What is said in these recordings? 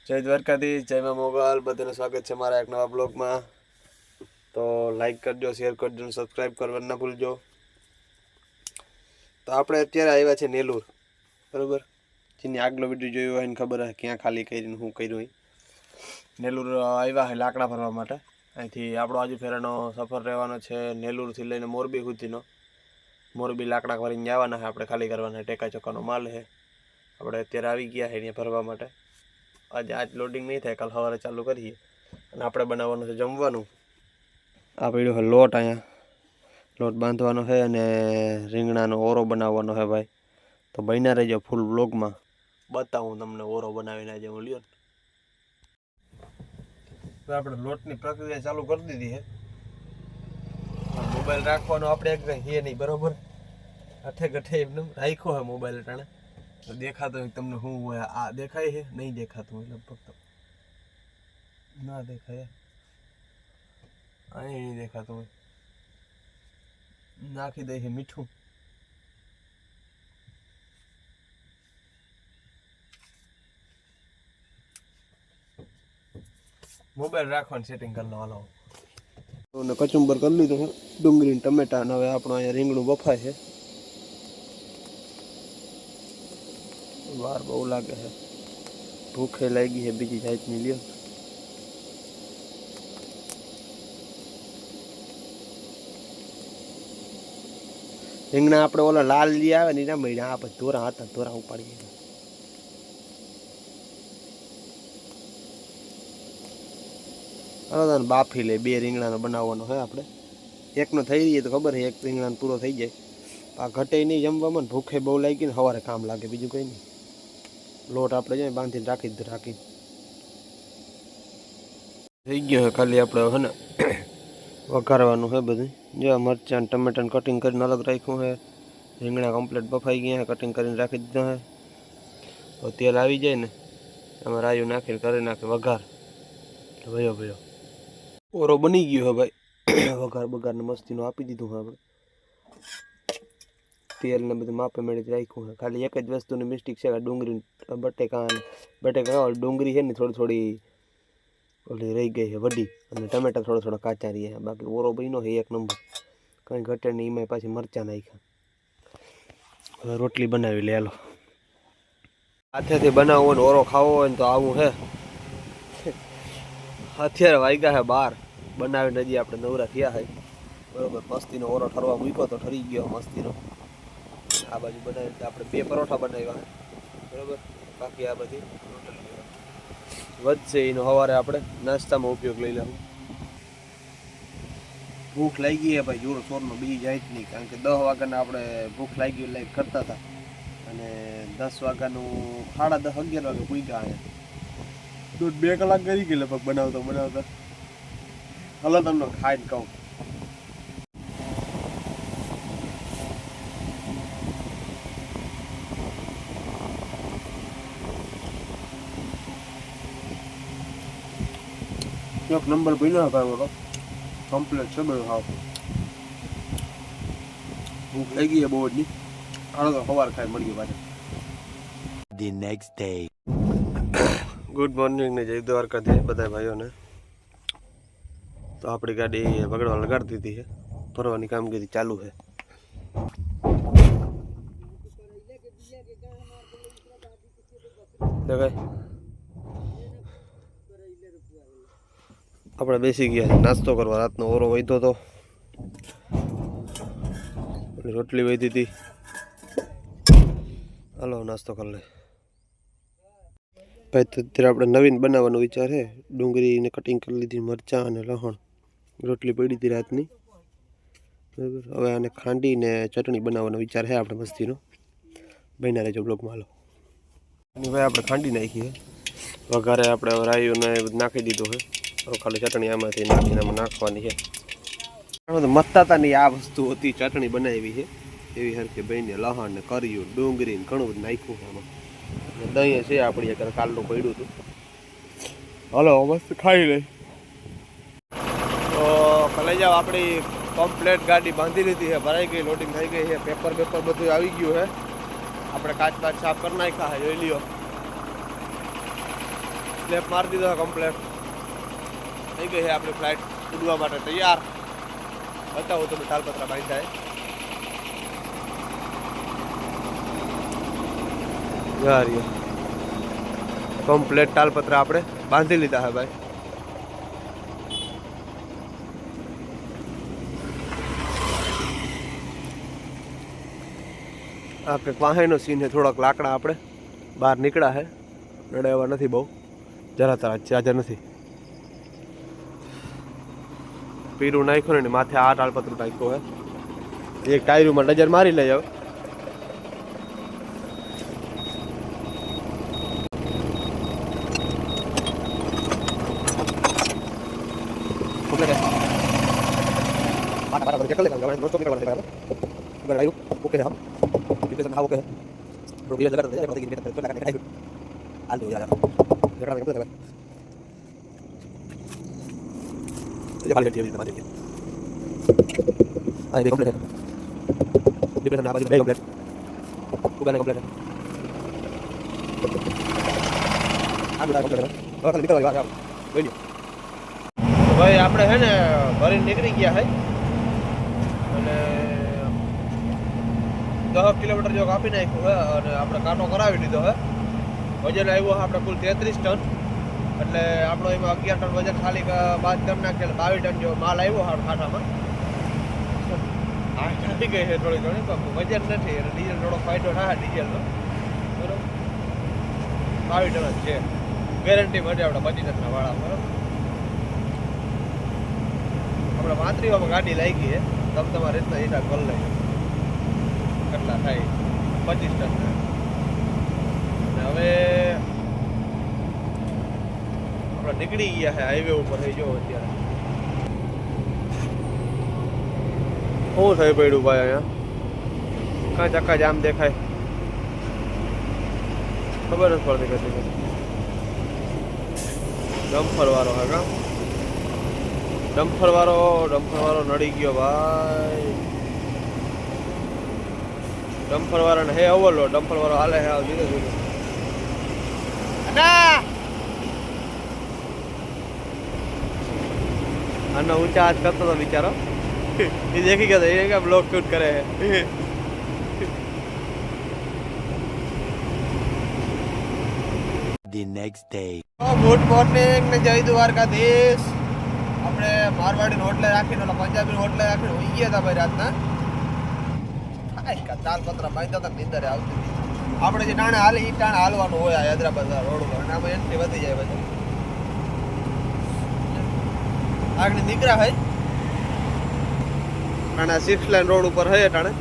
જય દ્વારકાધીશ, જય મા મોગલ. બધાનું સ્વાગત છે મારા એક નવા બ્લોગમાં. તો લાઈક કરજો, શેર કરજો અને સબસ્ક્રાઈબ કરવાનું ના ભૂલજો. તો આપણે અત્યારે આવ્યા છે નેલુર, બરાબર. જેની આગલો વિડીયો જોયો હોય એને ખબર હશે ક્યાં ખાલી કરીને શું કર્યું હોય. નેલુર આવ્યા છે લાકડા ભરવા માટે. અહીંથી આપણો આજે ફેરાનો સફર રહેવાનો છે નેલુરથી લઈને મોરબી સુધીનો. મોરબી લાકડા ભરીને જવાના છે આપણે, ખાલી કરવાના. ટેકા ચોકાનો માલ છે. આપણે અત્યારે આવી ગયા છે અહીંયા ભરવા માટે. આજે આજ લોડિંગ નહીં થાય, કાલ સવારે ચાલુ કરીએ. અને આપણે બનાવવાનું છે જમવાનું. આ પડ્યો છે લોટ, અહીંયા લોટ બાંધવાનો છે અને રીંગણાનો ઓરો બનાવવાનો છે ભાઈ. તો બન્યા રહેજો ફૂલ બ્લોગમાં, બતાવું તમને ઓરો બનાવીને આજે હું લ્યો. તો આપણે લોટની પ્રક્રિયા ચાલુ કરી દીધી છે. મોબાઈલ રાખવાનો આપણે એક કંઈ છે નહીં, બરાબર. ગઠે ગઠે એમને રાખ્યો છે મોબાઈલ અટાણે. દેખાતો હોય તમને શું હોય? આ દેખાય છે? નહીં દેખાતું હોય લગભગ, તો ના દેખાય. અહીં નહીં દેખાતું હોય. નાખી દે છે મીઠું. મોબાઈલ રાખવાનું સેટિંગ કરી લો. હાલો, કચુંબર કરી લીધું છે, ડુંગળી ટમેટા. હવે આપણું અહીંયા રીંગણું બફાય છે. વાર બહુ લાગે છે, ભૂખે લાગી છે બીજી જાતની. લ્યો, રીંગણા આપણે ઓલા લાલ લઈ આવે ને એના મળ્યા. આ પછી ધોરા હતા, ધોરા ઉપાડીએ. હાલો તને બાફી લે. બે રીંગણાનો બનાવવાનો હોય આપણે. એકનો થઈ જઈએ તો ખબર છે, એક રીંગણાનો પૂરો થઈ જાય. આ ઘટે નહીં જમવામાં. ભૂખે બહુ લાગી ને સવારે કામ લાગે, બીજું કંઈ નહીં. લોટ આપણે જાય બાંધીને રાખી થઈ ગયો. ખાલી આપણે હે ને વઘારવાનું છે બધું. જો મરચાં ટમેટાને કટિંગ કરીને અલગ રાખ્યું છે. રીંગણા કમ્પ્લીટ બફાઈ ગયા છે, કટિંગ કરીને રાખી દીધા છે. તો તેલ આવી જાય ને એમાં રાયું નાખીને કરી નાખે વઘાર. ભયો ભયો ઓરો બની ગયો છે ભાઈ. વઘાર બઘારને મસ્તીનો આપી દીધું છે આપણે. તેલ ને બધું માપે મેળવી રાખ્યું છે. ખાલી એક જ વસ્તુની મિસ્ટેક છે કે ડુંગળી બટેકા ડુંગળી છે ને થોડી ઓલી રહી ગઈ છે વડી, અને ટમેટા થોડા કાચા રહી છે. બાકી ઓરો બન્યો છે એક નંબર, કંઈ ઘટે નહીં. એમાં પાછી મરચાં નાખ્યા. હવે રોટલી બનાવી લે. હાલો, હાથેથી બનાવવો ને ઓરો ખાવો હોય ને તો આવું છે. અત્યારે વાગ્યા છે 12, બનાવીને હજી આપણે નવરા થયા છે, બરોબર. મસ્તીનો ઓરો ઠરવા મૂક્યો તો ઠરી ગયો મસ્તીનો. આ બાજુ બનાવી આપણે 2 પરોઠા બનાવ્યા છે, બરોબર. બાકી આ બધી વધશે એનો સવારે આપણે નાસ્તામાં ઉપયોગ લઈ લેવું. ભૂખ લાગી છે ભાઈ જોર શોરનો, બીજી જાય જ નહીં. કારણ કે 10 વાગ્યાના આપણે ભૂખ લાગી લાઈક કરતા હતા, અને 10 વાગ્યાનું 10:30 11 વાગે પૂગ્યા અહીંયા. 2 કલાક કરી ગઈ લગભગ બનાવતા. હલો તમને ખાઈને કહું. એક નંબર બન્યો ભાઈ ઓલો, કમ્પ્લીટ છે બધું. હાવ ભૂખ લાગી છે બહુ જ નહીં. હાલો તો સવાર ખાઈ મળીએ પાછા. The next day. Good morning ને જય દ્વારકાધીશ બધા ભાઈઓને. તો આપણી ગાડી વગડવા લગાડી દીધી છે, ભરવાની કામગીરી ચાલુ છે. આપણે બેસી ગયા નાસ્તો કરવા. રાતનો ઓરો વધ્યો તો, રોટલી વધી હતી. હાલો નાસ્તો કરી લે ભાઈ. તો અત્યારે આપણે નવીન બનાવવાનો વિચાર છે. ડુંગળીને કટિંગ કરી લીધી, મરચાં અને લસણ. રોટલી પડી હતી રાતની, બરાબર. હવે આને ખાંડીને ચટણી બનાવવાનો વિચાર છે આપણે મસ્તીનો. બન્યા રહેજો બ્લોગમાં. હાલો ભાઈ, આપણે ખાંડી નાખીએ. વઘારે આપણે રાયુંને નાખી દીધું છે. ખાલી ચટણી આમાંથી નાખીને આમાં નાખવાની છે. મસ્તાતાની આ વસ્તુ હતી, ચટણી બનાવી છે એવી હરખી બની. લસણ ને કર્યું, ડુંગળી ને ઘણું બધું નાખ્યું છે આમાં. દહીં છે આપણી અત્યારે કાલનું પડ્યું હતું. હલો મસ્ત ખાઈ લઈ. તો ભલે જાવ, આપણી કમ્પ્લેટ ગાડી બાંધી લીધી છે, ભરાઈ ગઈ, લોડિંગ થઈ ગઈ છે. પેપર બધું આવી ગયું છે. આપણે કાચ સાફ કરી નાખ્યા છે, જોઈ લ્યો. સ્લેપ મારી દીધો કમ્પ્લેટ થઈ ગઈ છે આપણી ફ્લાઇટ ઉડવા માટે તૈયાર. બતાવો તમે તાલપત્રા બાંધાય યાર કમ્પ્લેટ તાલપત્રા આપણે બાંધી લીધા હે ભાઈ. આ કંઈક વાહેનો સીન છે. થોડાક લાકડા આપણે બહાર નીકળ્યા છે. નડે એવા નથી બહુ, જરા તરા ચાર્જર નથી. પીરું નાખ્યું ને માથે આ તાલપત્રું નાખ્યું હે. એક ટાયરમાં નજર મારી લઈ હવે. ओके है डिप्रेशन हाँ ओके है प्रोग्रेस लगा रहता है मतलब कि तो लगा के आल हो जाएगा जरा में लगा ये वाली टीम में देखिए आई कंप्लीट है डिप्रेशन आप बैग कंप्लीट पूरा कंप्लीट है आ गया कंप्लीट है और निकल गया आप ले लो भाई આપણે હે ને ભરી નીકળી ગયા હે અને 10 કિલોમીટર જો કાપી નાખ્યું હે અને આપણે કાંટો કરાવી દીધો હે. વજન આવ્યું આપણે કુલ 33 ટન એટલે આપણો એમાં 11 ટન વજન ખાલી બાદ કરી નાખે એટલે 22 ટન જેવો માલ આવ્યો હાડ ખાટામાં. આ થઈ ગઈ છે થોડી ઘણી વજન નથી એટલે ડીઝલ થોડો ફાયદો થાય ડીઝલનો બરાબર. 22 ટન જ છે ગેરંટી માટે આપણે 25 ટનના વાળા બરાબર. આપણે માત્રીઓમાં ગાડી લાગી છે તમે તમારી રીતના હિસાબ કરી લેજો કેટલા થાય 25 ટન. અને હવે આપણે નીકળી ગયા છે હાઈવે ઉપર થઈ જો અત્યારે શું થઈ પડ્યું ભાઈ અહીંયા કાં ચક્કા જામ દેખાય ખબર નથી પડતી કદી. ડમ્ફર વાળો હા કાં ડમ્ફર વાળો નડી ગયો ભાઈ. ડમ્ફર વાળાને હે ઓવરલોડ ડમ્ફર વાળો હાલે હે ધીરે ધીરે આનો ઊંચા હાથ કરતો હતો બિચારો એ દેખી ગયો એ કે બ્લોક શૂટ કરે હે. The next day. Good morning ને જય દ્વારકાધીશ. આપણે મારવાડી હોટલે રાખીને ઓલા પંજાબી હોટલે રાખીને હોઈ ગયા હતા ભાઈ રાતના. તાલપત્રા બાંધતા હતા નીંદરે આવતી હતી. આપણે જે ટાણે હાલે એ ટાણે હાલવાનું હોય આ હૈદરાબાદ રોડ ઉપર અને આમાં એન્ટ્રી વધી જાય પછી આગળ નીકળ્યા હોય ટાણે 6 લાઈન રોડ ઉપર હોય ટાણે.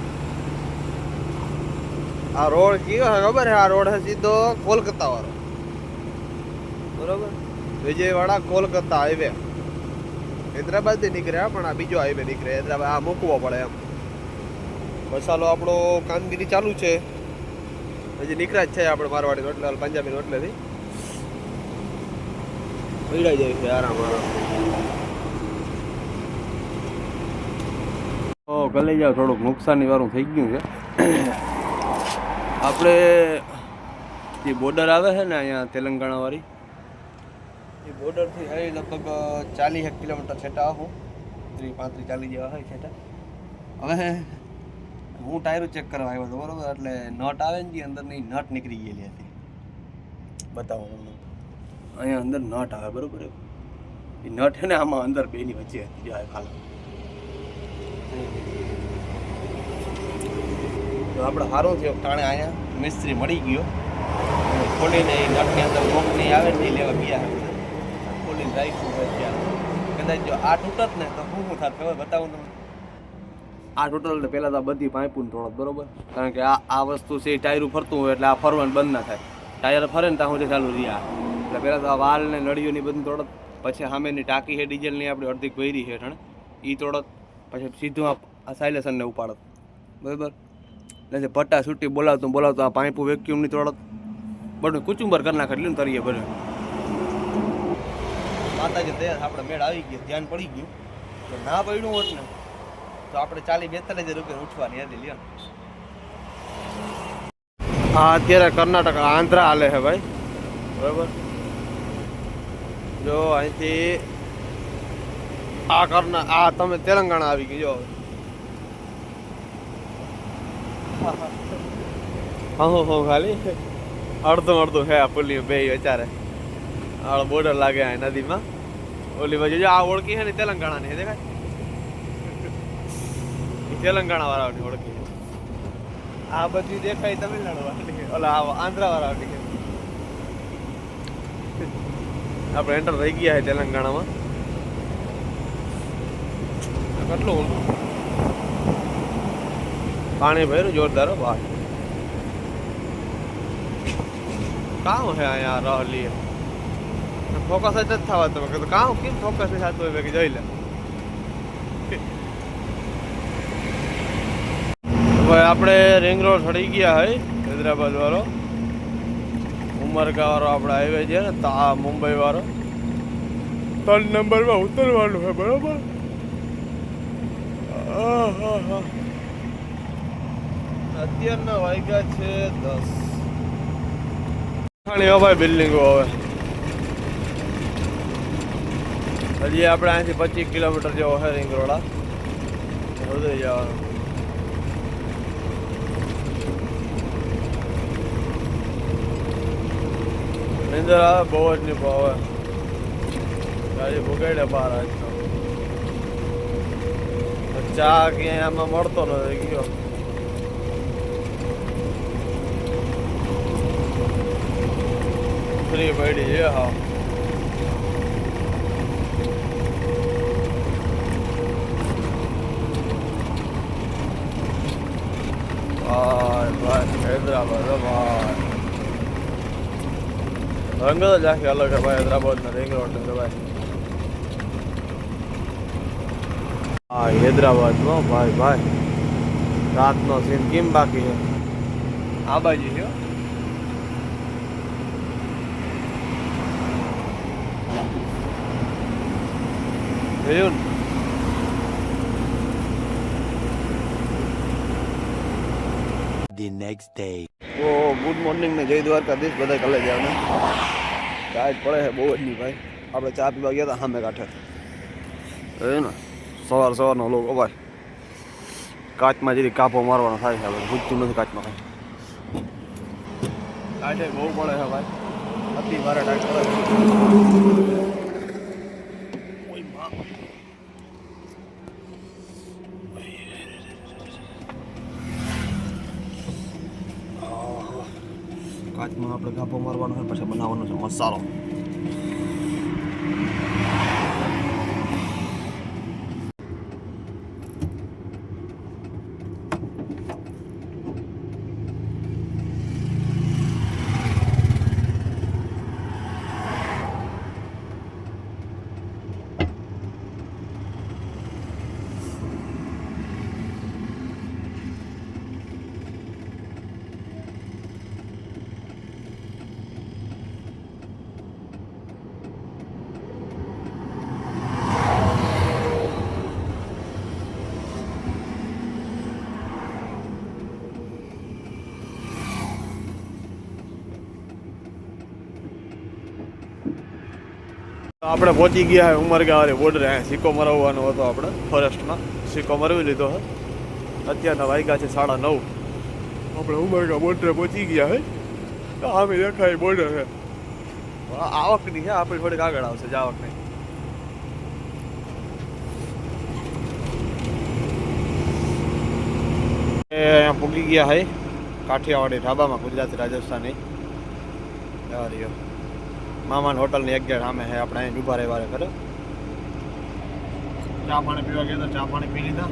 આ રોડ કયો હે ખબર હે? આ રોડ હે સીધો કોલકાતા વાળો બરોબર. વિજયવાડા કોલકાતા હાઈવે હૈદરાબાદ થી નીકળ્યા પણ આ બીજો હાઈવે નીકળે હૈદરાબાદ. આ મૂકવો પડે એમ. મસાલો આપણો કામગીરી ચાલુ છે હજી નીકળ્યા જ છે આપણે મારવાડી હોટલે પંજાબી હોટલેથી પીડાઈ જાય છે આરામ આરામ. ગલી જાવ થોડુંક નુકસાની વાળું થઈ ગયું છે. આપણે જે બોર્ડર આવે છે ને અહીંયા તેલંગાણા વાળી એ બોર્ડરથી હવે લગભગ 40 કિલોમીટર છેટા આવું 35-40 જેવા હોય છેટા. હવે હું ટાયરો ચેક કરવા આવ્યો હતો બરોબર એટલે નટ આવે ને જે અંદરની નટ નીકળી ગયેલી હતી. બતાવો તમને અહીંયા અંદર નટ આવે બરોબર એ નટ છે ને આમાં અંદર બેની વચ્ચે હતી જાય ખાલી. તો આપણે સારું થયો ટાણે અહીંયા મિસ્ત્રી મળી ગયો ખોલીને એ નટની અંદર મોકની આવે ને એ લેવા ગયા ખોલીને રાખ્યું અત્યારે. કદાચ જો આ તૂટત ને તો શું થાત ખબર બતાવું તમને. આ ટોટલ પહેલાં તો આ બધી પાઇપું થોડોક બરોબર કારણ કે આ વસ્તુ છે ટાયરું ફરતું હોય એટલે આ ફરવાનું બંધ ના થાય. ટાયર ફરે ને ત્યાં સુધી ચાલુ રહ્યા એટલે પહેલાં તો આ વાલ ને નળીઓની બધું તોડત. પછી સામેની ટાંકી છે ડીઝલની આપણી અડધી ભરી છે ઠણ એ તોડત. પછી સીધું આ સાયલેશનને ઉપાડત બરાબર. એટલે ભટ્ટા છૂટી બોલાવતું આ પાઇપું વેક્યુમની તોડત બધું કુચુંબર કરી નાખે એટલું તરીએ બધું. માતાજી દયા આપણે મેળ આવી ગયો ધ્યાન પડી ગયું તો ના પડ્યું હોત ને તો આપણે 40-42 રૂપિયા ઉઠવાની હતી લ્યો. હા અત્યારે કર્ણાટક આંધ્રા હાલે છે ભાઈ બરાબર. જો અહીંથી આ કરના આ તમે તેલંગાણા આવી ગઈ જો હા ખાલી અડધું હે પુલી બે વિચારે આ બોર્ડર લાગે આ નદીમાં ઓલી બાજુ જો આ ઓળખી છે ને તેલંગાણાની હે દેખાય તેલંગાણા વાળાની ઓળખી આ બધી દેખાય તમિલનાડુ વાળાની ઓલા આંધ્રા વાળાની આપણે એન્ટર રહી ગયા છે તેલંગાણામાં કેટલું ઊંડું પાણી ભર્યું જોરદાર બહાર કામ હે અહીંયા રહલી ફોકસ જ નથી થવા તમે કીધું કામ કેમ ફોકસ નહીં થતું હોય કે જોઈ લે હવે આપણે રિંગ રોડ ચડી ગયા હોય હૈદરાબાદ વાળો ઉમરગા વાળો આપણે હાઈવે છે ને તા મુંબઈ વાળો 3 નંબરમાં ઉતરવાનું છે બરોબર અત્યારના વાગ્યા છે 10 ભાઈ બિલ્ડિંગો હવે હજી આપણે અહીંથી 25 કિલોમીટર જેવો છે રિંગ રોડ વધુ જવાનું નીંદર આવે બહુ જ નહીં હવે ગાડી ભૂગાડે બહાર આજનો ચા ક્યાંય આમાં મળતો નથી ગયો ફ્રી પડી છે હા ભાઈ હૈદરાબાદ ભાઈ રંગ જ આખી અલગ છે ભાઈ હૈદરાબાદના રિંગ રોડ ને ભાઈ હા હૈદરાબાદનો ભાઈ રાતનો સીન કેમ બાકી છે આ બાજુ છે જોયું The next day. ઓ ગુડ મોર્નિંગ ને જય દ્વારકાધીશ બધા કલે જાવ ને કાજ પડે છે બહુ જ નહીં ભાઈ આપણે ચા પીવા ગયા હતા સામે કાંઠે ને સવારનો લોકો ભાઈ કાચમાં જરી કાપો મારવાનો થાય છે હવે ભૂજતું નથી કાચમાં કાંઈ કાંઠે બહુ પડે છે ભાઈ અતિ ભારે ટાઈટ પડે કાચમાં આપણે કાપો મારવાનો છે પછી બનાવવાનો છે મસાલો આપણે પહોંચી ગયા હે ઉમરગા વાળી બોર્ડર સિક્કો મરાવવાનો હતો આપણે ફોરેસ્ટમાં સિક્કો મરવી લીધો હે અત્યારના વાગ્યા છે 9:30 આપણે ઉમરગા બોર્ડરે પહોંચી ગયા હે આમે દેખાય બોર્ડર છે આવકની છે આપણી થોડીક આગળ આવશે જ આવકની અહીંયા પૂગી ગયા હે કાઠિયાવાડી ઢાબામાં ગુજરાતી રાજસ્થાની રહ્યો મામાની હોટલની એક ગેટ સામે છે આપણે અહીં ઉભા રહેવા ખરે ચા પાણી પીવા ગયા ચા પાણી પી લીધા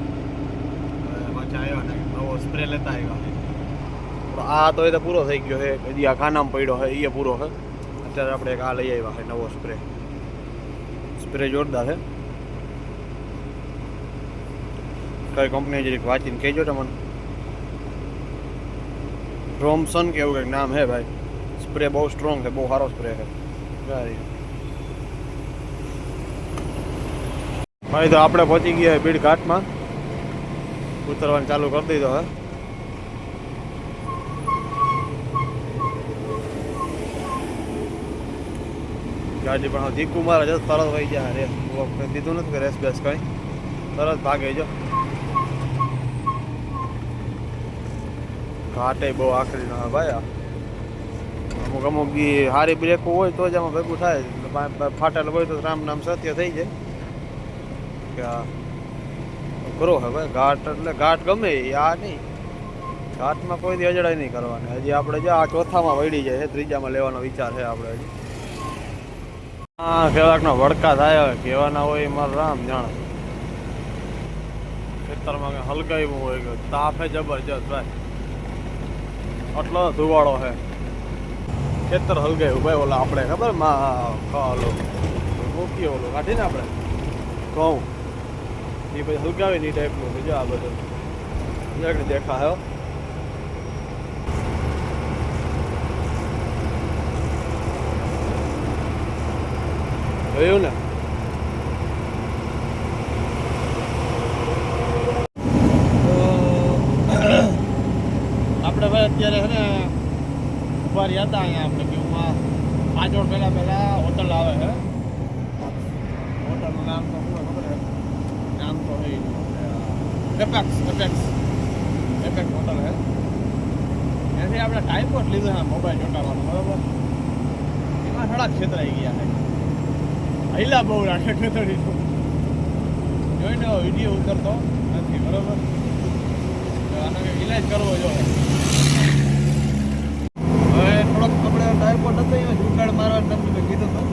પાછા આવ્યા ને નવો સ્પ્રે લેતા આવ્યા આ તો એ તો પૂરો થઈ ગયો છે હજી આ ખાનામાં પડ્યો છે એ પૂરો છે અત્યારે આપણે એક આ લઈ આવ્યા છે નવો સ્પ્રે જોરદાર છે કઈ કંપની જરીક વાંચીને કહેજો તમને રોમસન કે એવું કંઈક નામ છે ભાઈ સ્પ્રે બહુ સ્ટ્રોંગ છે બહુ સારો સ્પ્રે છે ભાઈ તો આપણે પહોંચી ગયા બીડ ઘાટમાં ઉતરવાનું ચાલુ કરી દીધો હે ગાડી પણ હવે ધીકું મારે છે તરત વહી જાય રે દીધું નથી કે રેસ બેસ કંઈ તરત ભાગે જો ઘાટે બહુ આખરી ના ભાઈ અમુક અમુક દી હારી બ્રેકો હોય તો જ આમાં ભેગું થાય ફાટેલ હોય તો રામ નામ સત્ય થઈ જાય કે આ કરો હે ભાઈ ઘાટ એટલે ઘાટ ગમે આ નહીં ઘાટમાં કોઈ દી અજડાઈ નહીં કરવાની હજી આપણે જો આ ચોથામાં વળી જાય છે ત્રીજામાં લેવાનો વિચાર છે આપણે હજી હા કેવાકનો વડકા થાય હવે કહેવાના હોય મારું રામ જાણે ખેતરમાં કંઈ હલગાવ્યું હોય કે તાપે જબરજસ્ત ભાઈ આટલો ધુવાળો છે ખેતર હલગાવ્યું ભાઈ ઓલા આપણે ખબર માં ઓલો મૂકીએ ઓલું કાઢીને આપણે ઘઉં એ પછી હલગાવે ને એ ટાઈપનું બીજું આ બધું દેખાયો જોયું ને આપણે ભાઈ અત્યારે છે ને ઉભા રહ્યા હતા અહીંયા આપણે કેવું 5 વર્ષ પહેલા હોટલ આવે છે હોટલનું નામ તો શું ખબર છે નામ તો હોય એપેક્સ હોટલ છે એનાથી આપણે ટાઈપોટ લીધો છે મોબાઈલ ચોંટાડવાનો બરોબર એમાં થોડા છેતરાઈ ગયા છે હૈલા બહુ રાખે ખેતરીનું જોઈને વિડીયો ઉતરતો નથી બરોબર આનો કંઈક ઇલાજ કરવો જોઈએ હવે થોડોક આપણે ટાઈપોટ હતો અહીંયા જુગાડ મારવા તમને કીધું હતું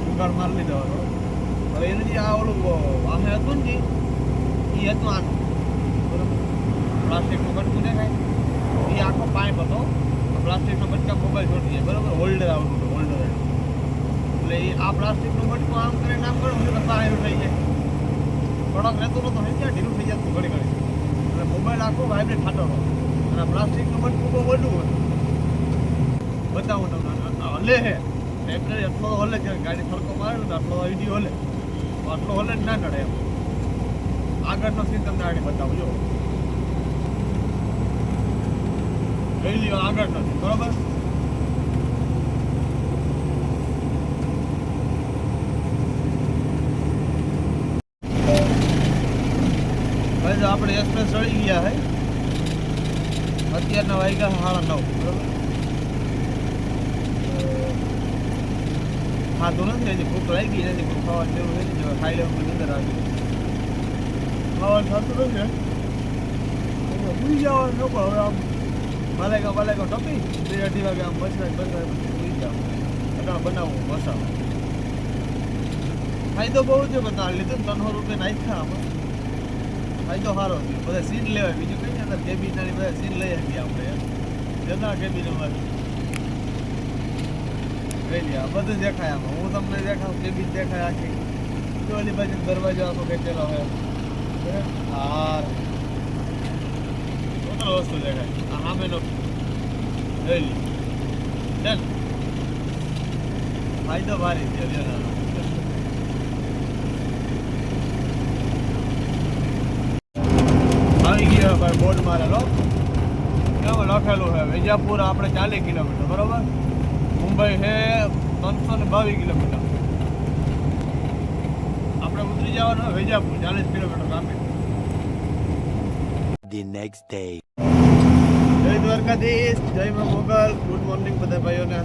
જુગાડ મારી લીધો હતો હવે એને જે આ ઓલું વાહે હતું ને એ હતું આનું બરોબર પ્લાસ્ટિકનું બટકું દેખાય એ આખો પાઇપ હતો પ્લાસ્ટિકનો બટકા મોબાઈલ છોડી જાય બરોબર હોલ્ડર આવતું હતું હોલ્ડર એટલે એ આ પ્લાસ્ટિકનું બટકું આમ કરીને આમ કરું એટલે પાણી થઈ જાય થોડોક રહેતું નહોતું થઈ જાય ઢીલું થઈ જતું ઘડી ઘડી એટલે મોબાઈલ આખો વાઇબ્રેટ થતો હતો અને પ્લાસ્ટિકનું બટકું બહુ મોટું હતું બતાવું તમને હલે છે ટેમ્પરરી એટલો હલે છે ગાડી ફરકો મારે ને આટલો વિડીયો હલે આટલો હલે જ ના નડે એમ આગળનો સીન તમને આગળ બતાવું જો જોઈ લ્યો આગળનો સીન બરોબર ભાઈ આપણે એક્સપ્રેસ ચડી ગયા છે અત્યારના વાગ્યા 9:30 બરોબર ખાધું નથી હજી ભૂખ લાગી નથી ભૂખ ખાવાનું જેવું છે ને ખાઈ લેવું અંદર આવી ખાવાનું થતું નથી સુઈ જવાનું ન પણ હવે આમ બાલેગા ટપી 2-2:30 વાગે આમ બસરા સુઈ જાવ એટલે બનાવવું મસાલો ફાયદો બહુ છે બધા લીધું ને 300 રૂપિયા નાખ્યા આમાં ફાયદો સારો છે બધા સીન લેવાય બીજું કઈ અંદર કેબિનની બધા સીન લઈ શકીએ આપણે જતા કેબિનમાં લઈ લે બધું દેખાય આમાં હું તમને દેખાડું કેબિન દેખાય આખી ઓલી બાજુ દરવાજો આખો ખેંચેલો હોય હાર ટોટલ વસ્તુ દેખાય આ સામેનો લઈ લે ડન ફાયદો ભારી છે આવી ગયો ભાઈ બોર્ડ મારેલો એમાં લખેલું છે વિજાપુર આપણે 40 કિલોમીટર બરોબર મુંબઈ છે 322 કિલોમીટર આપણે ઉતરી જવાનું વિજાપુર 40 કિલોમીટર કાપી The next day. જય દ્વારકાધીશ જય મા મોગલ ગુડ મોર્નિંગ બધા ભાઈઓને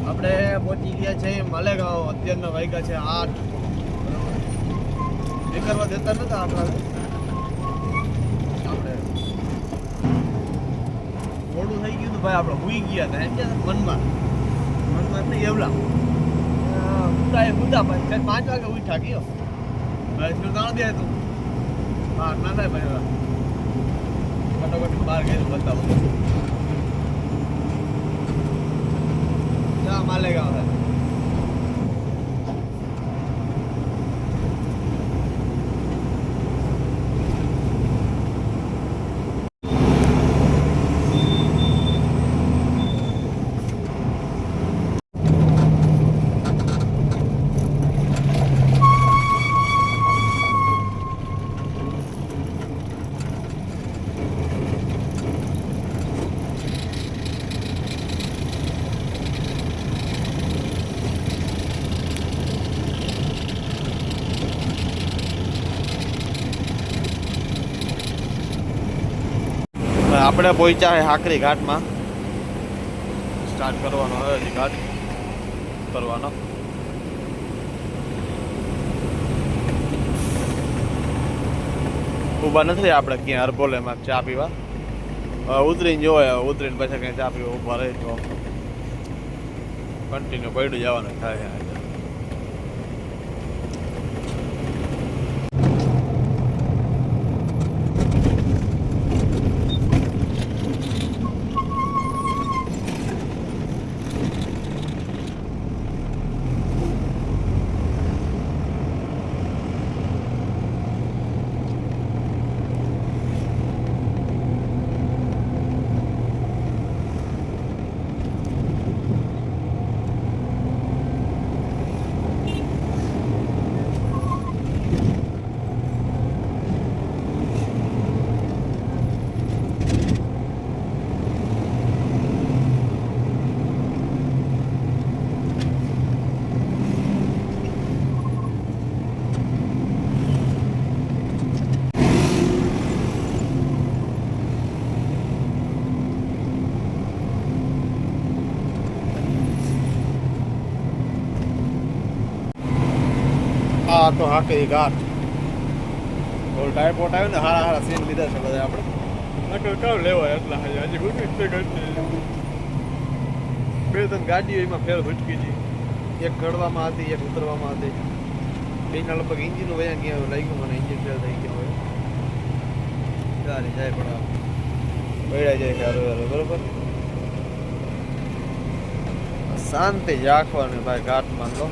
આપણે પહોંચી ગયા છે માલેગાંવ અત્યારના વાગ્યા છે 8 નીકળવા દેતા નતા આપણા આપણે મોડું થઈ ગયું હતું ભાઈ આપણે હુઈ ગયા હતા એમ કે મનમાં નહીં એવલા હુતા ભાઈ 5 વાગે ઉઠા ગયો ભાઈ તાણ દે તું હા ના થાય ભાઈ ફટાફટ બહાર ગયું બતાવું જા માલેગાંવ થાય આપણે પહોંચ્યા છે હાકરી ઘાટમાં. સ્ટાર્ટ કરવાનો હવે હજી ઘાટ કરવાનો. ઊભા નથી આપણે ક્યાં હરભોલેમાં ચા પીવા. ઉતરીને જોવે, ઉતરીને પછી ક્યાં ચા પીવા ઊભા રહી તો કન્ટિન્યુ પડ્યું જવાનું થાય. આ તો હાકરી ઘાટ. ઓલ ટાઈપ પોટ આવ્યો ને હારા હારા સીન લીધા છે બધા આપણે. નકર કાવ લેવાય એટલા હજી ગુડવી છે ઘટને. બે ત્રણ ગાડીઓ એમાં ફેર ભટકી ગઈ. એક ચડવામાં હતી, એક ઉતરવામાં હતી. બેના લગભગ ઇન્જિનનું વયા ગયા લાગ્યું મને. ઇન્જિન ફેલ થઈ ગયો હોય ચાલી જાય પણ વૈડા જાય છે હારો હારો. બરોબર શાંતિ રાખવાની ભાઈ ઘાટમાં. તો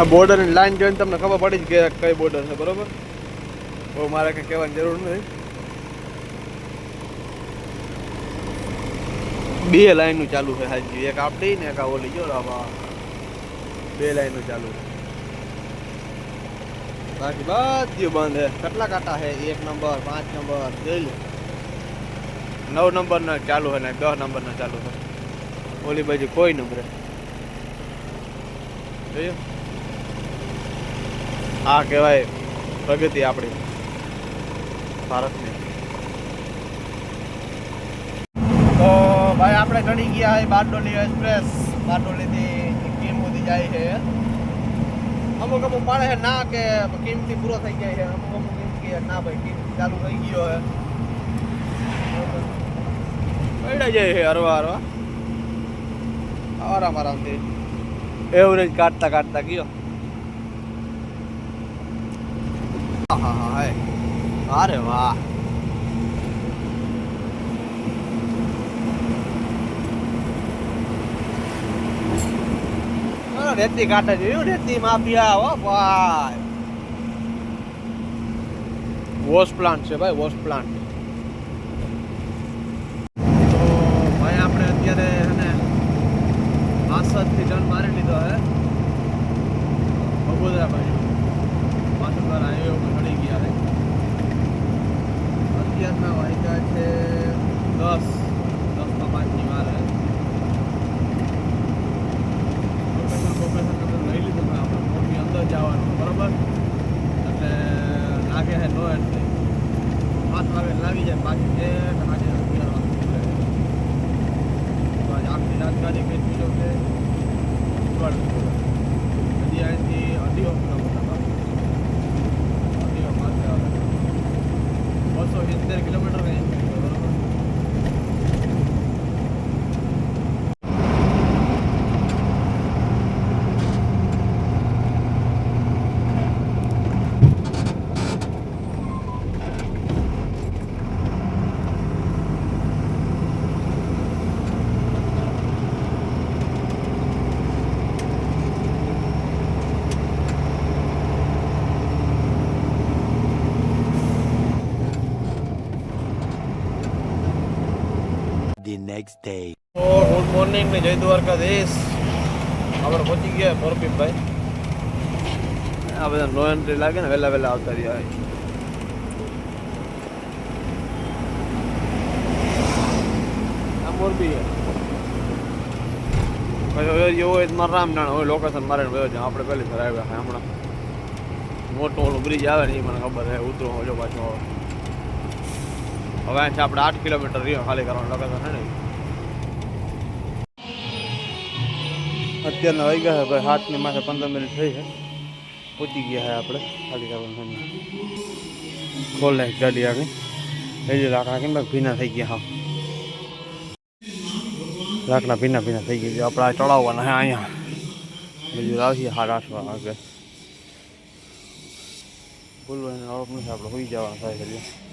આ બોર્ડરની લાઈન જોઈને તમને ખબર પડી જ કે કઈ બોર્ડર છે. બરોબર બહુ મારે કંઈ કહેવાની જરૂર નથી. બે લાઈનનું ચાલુ છે હાજી. એક આપણી ને એક આ ઓલી જો બે લાઈનનું ચાલુ છે. બાકી બધું બંધ છે. કેટલા કાંટા છે? 1 નંબર, 5 નંબર, જોઈ લે. 9 નંબરના ચાલુ છે ને 10 નંબરના ચાલુ છે. ઓલી બાજુ કોઈ નંબરે જોયું. આ કહેવાય પ્રગતિ આપણી ભારતની. તો ભાઈ આપણે ચડી ગયા છે બારડોલી એક્સપ્રેસ. બારડોલીથી કેમ સુધી જાય છે. અમુક અમુક પાડે છે ના કે કિંમતી પૂરો થઈ જાય છે. અમુક અમુક એમ કે ના ભાઈ કિંમત ચાલુ થઈ ગયો છે. પડ્યા જાય છે હરવા હરવા આરામ આરામથી એવરેજ કાઢતા કાઢતા ગયો. હા હા હા અરે વાહ. રેતી કાઢે જોયું. રેતી માફિયા હો ભાઈ. વોશ પ્લાન્ટ છે ભાઈ, વોશ પ્લાન્ટ. તો ભાઈ આપણે અત્યારે છે ને 62 થી ટન મારી લીધો હે બગોદરા બાજુ. પાછળ હાઈવે ઉપર ચડી ગયા છે. અત્યારના વાગ્યા છે 10:05 ની વાર હે. લોકેશન લઈ લીધું છે આપણે. મોટી અંદર જવાનું બરાબર. એટલે લાગે છે નો એન્ટ્રી. 5 વાગે લાગી જાય. પાછી છે આજે 11 વાગે ખુલે. તો આજે આખી રાત ગાડી ખેંચી લો કે હજી અહીંથી 2.5 કિલોમીટર 270 કિલોમીટર કઈ. The next day. Good morning ને જય દ્વારકાધીશ. આપણે પહોંચી ગયા મોરબીભાઈ. આ બધા નો એન્ટ્રી લાગે ને વહેલા વહેલા આવતા રહ્યા. આ મોરબી એવું હોય તો મારે રામનાણ હોય લોકેશન મારે વયો છે. આપણે પહેલી ફેર આવ્યા છે હમણાં. મોટો ઓલો બ્રિજ આવે ને એ મને ખબર છે ઉતરો જો પાછો હવે અહીંથી આપણે 8 કિલોમીટર રહ્યો ખાલી કરવાનું લગાતાર છે ને અત્યારના વાગ્યા છે ભાઈ 7 ની માથે 15 મિનિટ થઈ છે પહોંચી ગયા છે આપણે ખાલી કરવાનું છે ખોલ નાખ ગાડી આગળ એ લાકડા કેમ ભીના થઈ ગયા હા લાકડા ભીના થઈ ગયા આપણે ચડાવવાના છે અહીંયા બીજું લાવીએ 8:30 વાગે બોલવાનું આપણે હોઈ જવાનું થાય છે